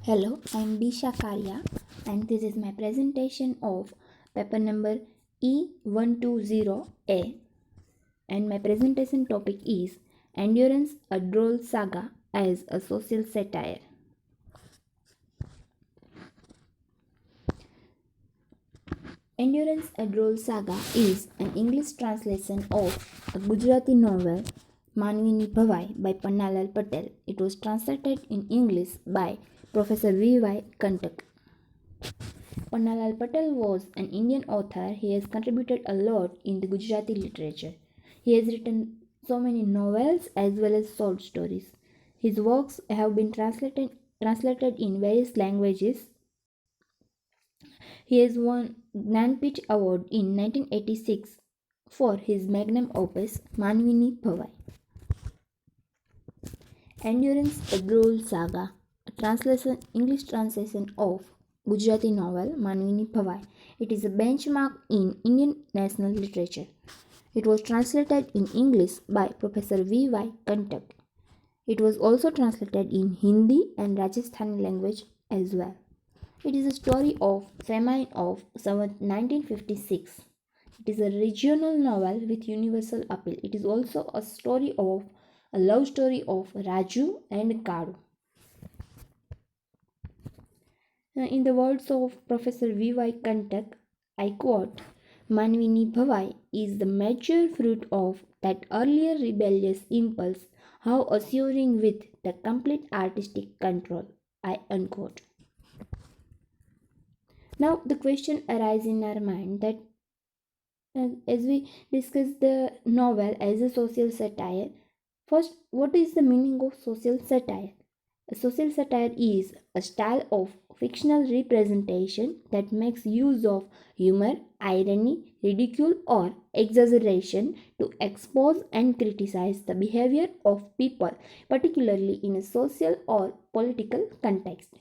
Hello, I am Disha Karya and this is my presentation of paper number E120A, and my presentation topic is Endurance, a Droll Saga as a Social Satire. Endurance, a Droll Saga is an English translation of a Gujarati novel Manvini Bhavai by Pannalal Patel. It was translated in English by Professor V.Y. Kantak. Pannalal Patel was an Indian author. He has contributed a lot in the Gujarati literature. He has written so many novels as well as short stories. His works have been translated in various languages. He has won Gnanpith Award in 1986 for his magnum opus Manvini Bhavai. Endurance, a Droll Saga, a English translation of Gujarati novel Manvini Bhavai. It is a benchmark in Indian national literature. It was translated in English by Professor V.Y. Kantak. It was also translated in Hindi and Rajasthani language as well. It is a story of famine of 1956. It is a regional novel with universal appeal. It is also a love story of Raju and Kadu. In the words of Professor V.Y. Kantak, I quote, Manvini Bhavai is the mature fruit of that earlier rebellious impulse, how assuring with the complete artistic control. I unquote. Now the question arises in our mind that as we discuss the novel as a social satire, first, what is the meaning of social satire? A social satire is a style of fictional representation that makes use of humor, irony, ridicule, or exaggeration to expose and criticize the behavior of people, particularly in a social or political context.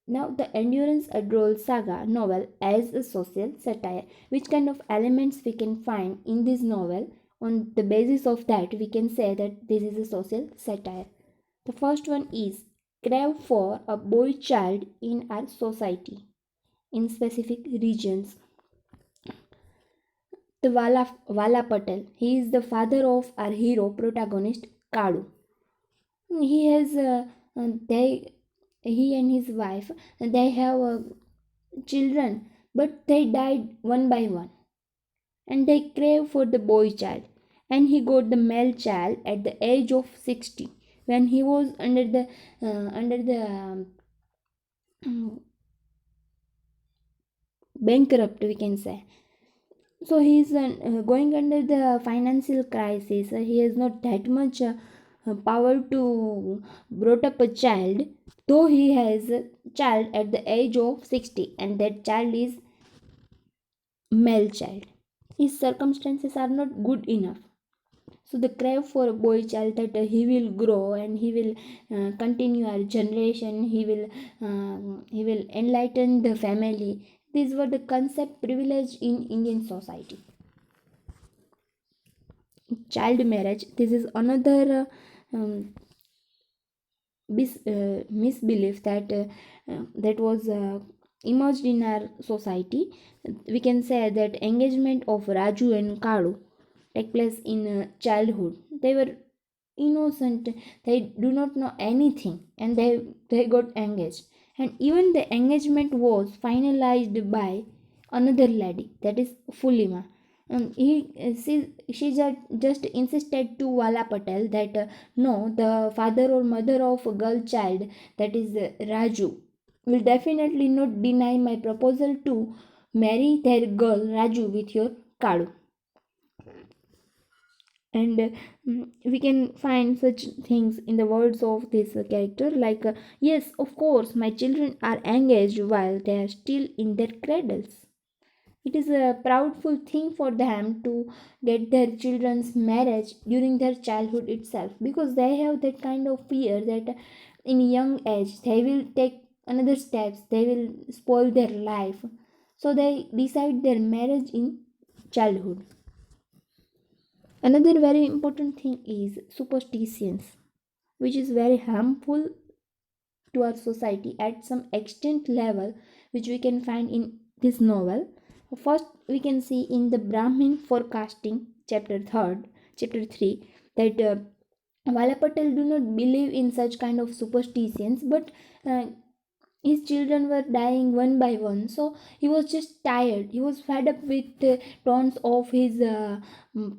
Now, the Endurance, a Droll Saga novel as a social satire. Which kind of elements we can find in this novel? On the basis of that, we can say that this is a social satire. The first one is crave for a boy child in our society in specific regions. The Vala Patel, he is the father of our hero protagonist Kadu. He has they he and his wife, they have children, but they died one by one, and they crave for the boy child, and he got the male child at the age of 60 when he was under the bankrupt, we can say. So he is going under the financial crisis. He has not that much power to brought up a child, though he has a child at the age of 60, and that child is male child. His circumstances are not good enough, so the crave for a boy child that he will grow and he will continue our generation, he will enlighten the family. These were the concept privilege in Indian society. Child marriage, this is another misbelief that was emerged in our society. We can say that engagement of Raju and Kadu take place in childhood. They were innocent, they do not know anything, and they got engaged, and even the engagement was finalized by another lady, that is Fulima. She just insisted to Vala Patel that no, the father or mother of a girl child, that is Raju, will definitely not deny my proposal to marry their girl Raju with your Kadu. And we can find such things in the words of this character, like yes, of course my children are engaged while they are still in their cradles. It is a proudful thing for them to get their children's marriage during their childhood itself, because they have that kind of fear that in young age they will take another steps, they will spoil their life, so they decide their marriage in childhood. Another very important thing is superstitions, which is very harmful to our society at some extent level, which we can find in this novel. First, we can see in the Brahmin forecasting, chapter 3, that Vala Patel do not believe in such kind of superstitions, but uh, his children were dying one by one, so he was just tired. He was fed up with the taunts of his mm,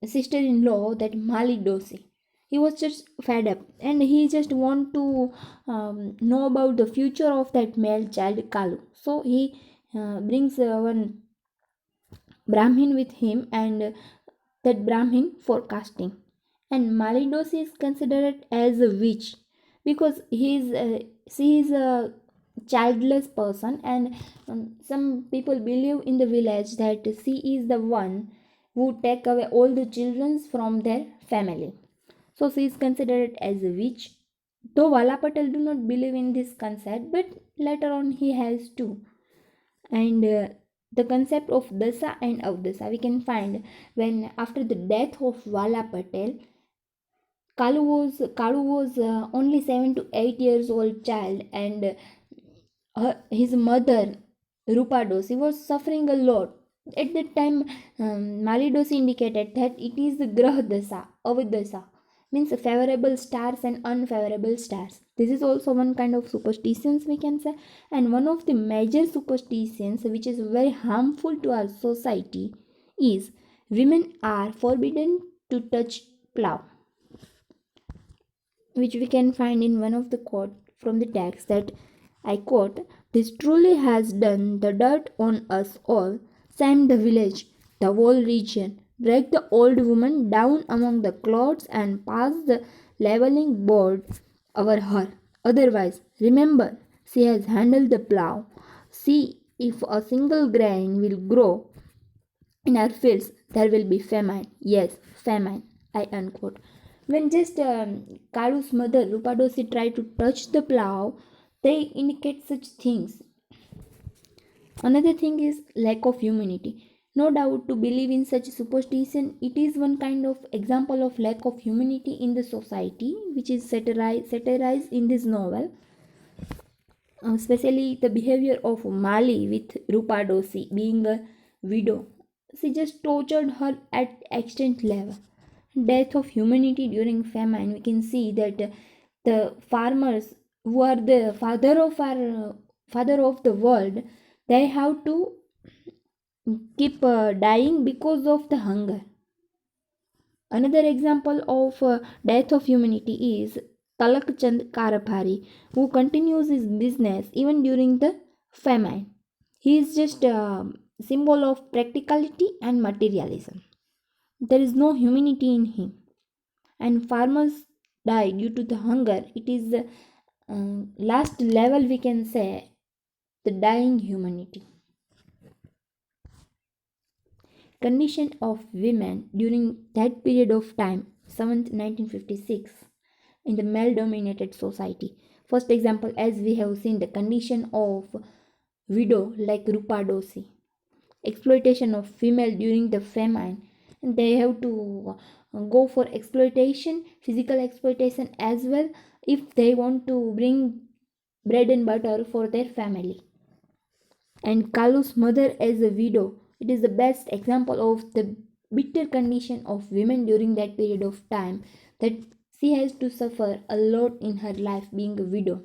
sister-in-law, that Mali Dosi. He was just fed up, and he just want to know about the future of that male child Kalu. So he brings one Brahmin with him, and that Brahmin forecasting. And Malidosi is considered as a witch because she is a childless person, and some people believe in the village that she is the one who take away all the children from their family. So she is considered as a witch. Though Vala Patel do not believe in this concept, but later on he has to. And the concept of dasa and avdasa we can find when, after the death of Vala Patel, Kalu was only 7 to 8 years old child, and his mother Rupa Dosi was suffering a lot. At that time, Mali Dosi indicated that it is the Grah Dasa, Avadasa, means favorable stars and unfavorable stars. This is also one kind of superstitions we can say, and one of the major superstitions which is very harmful to our society is women are forbidden to touch plow, which we can find in one of the quote from the text, that I quote, "This truly has done the dirt on us all, same the village, the whole region, drag the old woman down among the clods and pass the leveling board over her. Otherwise, remember, she has handled the plough. See if a single grain will grow in our fields, there will be famine. Yes, famine." I unquote. When just Kalu's mother Rupadosi tried to touch the plough, they indicate such things. Another thing is lack of humanity. No doubt, to believe in such superstition, it is one kind of example of lack of humanity in the society, which is satirized in this novel. Especially the behavior of Mali with Rupa Dosi being a widow. She just tortured her at extent level. Death of humanity during famine. We can see that the farmers who are the father of the world, they have to keep dying because of the hunger. Another example of death of humanity is Talak Chand Karapari, who continues his business even during the famine. He is just a symbol of practicality and materialism. There is no humanity in him, and farmers die due to the hunger. It is the last level, we can say, the dying humanity. Condition of women during that period of time, 7th 1956, in the male dominated society. First example, as we have seen, the condition of widow like Rupa Dosi, exploitation of female during the famine, and they have to go for exploitation, physical exploitation as well, if they want to bring bread and butter for their family. And Kalu's mother as a widow, it is the best example of the bitter condition of women during that period of time, that she has to suffer a lot in her life being a widow.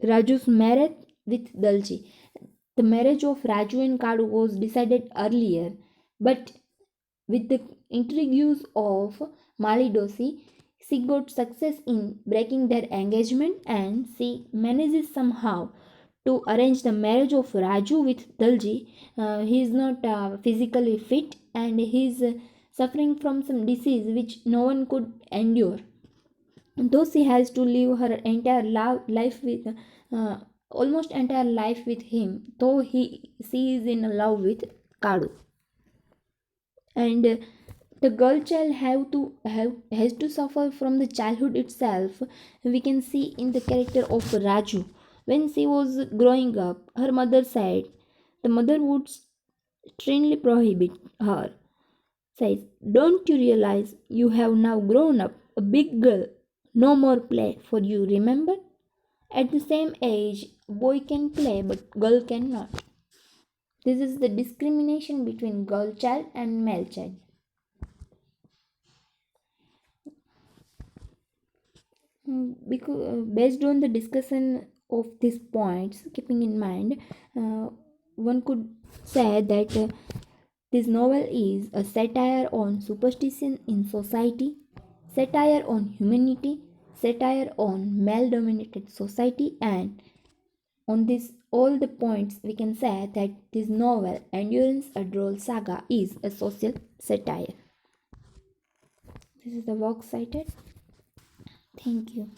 Raju's marriage with Dalji. The marriage of Raju and Kadu was decided earlier, but with the intrigues of Malidosi, she got success in breaking their engagement, and she manages somehow to arrange the marriage of Raju with Dalji. He is not physically fit, and he is suffering from some disease which no one could endure. Though she has to live her entire life with almost entire life with him, though she is in love with Kadu, and the girl child has to suffer from the childhood itself. We can see in the character of Raju. When she was growing up, her mother said, the mother would sternly prohibit her, says, "Don't you realize you have now grown up a big girl? No more play for you, remember?" At the same age, boy can play but girl cannot. This is the discrimination between girl child and male child. Because based on the discussion of these points, keeping in mind, uh, one could say that this novel is a satire on superstition in society, satire on humanity, satire on male-dominated society, and on this all the points we can say that this novel, Endurance a Droll Saga, is a social satire. This is the work cited. Thank you.